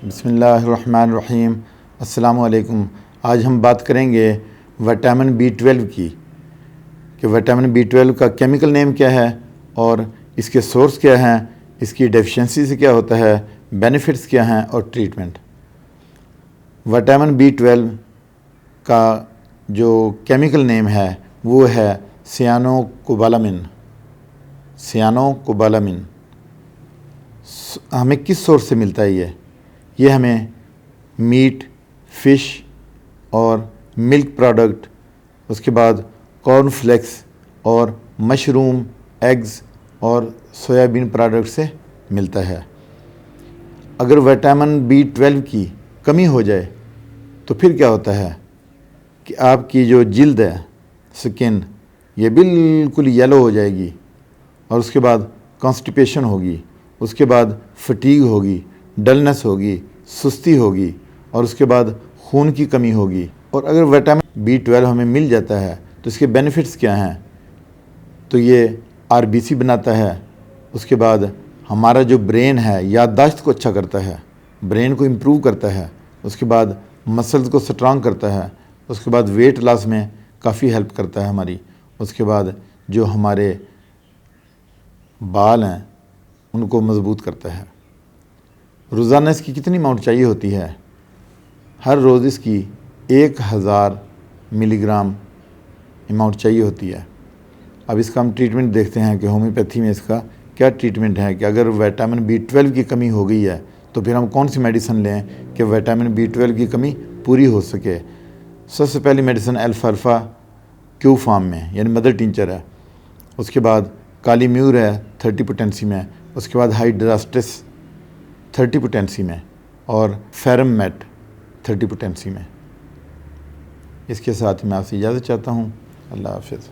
बिस्मिल्लाहिर्रहमानिर्रहीम। अस्सलामु अलैकुम। आज हम बात करेंगे विटामिन B12 की, कि विटामिन B12 का केमिकल नेम क्या है और इसके सोर्स क्या हैं, इसकी डेफिशिएंसी से क्या होता है, बेनिफिट्स क्या हैं और ट्रीटमेंट। विटामिन B12 का जो केमिकल नेम है वो है सियानोकोबालामिन। सियानोकोबालामिन हमें किस सोर्स से मिलता है? ये हमें मीट, फ़िश और मिल्क प्रोडक्ट, उसके बाद कॉर्नफ्लेक्स और मशरूम, एग्स और सोयाबीन प्रोडक्ट से मिलता है। अगर विटामिन B12 की कमी हो जाए तो फिर क्या होता है कि आपकी जो जिल्द है, स्किन, ये बिल्कुल येलो हो जाएगी और उसके बाद कॉन्स्टिपेशन होगी, उसके बाद फटीग होगी, डलनेस होगी, सुस्ती होगी और उसके बाद खून की कमी होगी। और अगर विटामिन B12 हमें मिल जाता है तो इसके बेनिफिट्स क्या हैं? तो ये RBC बनाता है, उसके बाद हमारा जो ब्रेन है याददाश्त को अच्छा करता है, ब्रेन को इम्प्रूव करता है, उसके बाद मसल्स को स्ट्रांग करता है, उसके बाद वेट लॉस में काफ़ी हेल्प करता है हमारी, उसके बाद जो हमारे बाल हैं उनको मजबूत करता है। रोज़ाना इसकी कितनी अमाउंट चाहिए होती है? हर रोज़ इसकी 1000 मिलीग्राम अमाउंट चाहिए होती है। अब इसका हम ट्रीटमेंट देखते हैं कि होम्योपैथी में इसका क्या ट्रीटमेंट है, कि अगर विटामिन B12 की कमी हो गई है तो फिर हम कौन सी मेडिसिन लें कि विटामिन B12 की कमी पूरी हो सके। सबसे पहली मेडिसिन अल्फाल्फा क्यू फार्म में, यानी मदर टिंचर है, उसके बाद काली म्यूर है 30 पोटेंसी में, उसके बाद हाइड्रास्टिस 30 पोटेंसी में और फेरम मेट 30 पोटेंसी में। इसके साथ मैं आपसे इजाज़त चाहता हूँ। अल्लाह हाफ़िज़।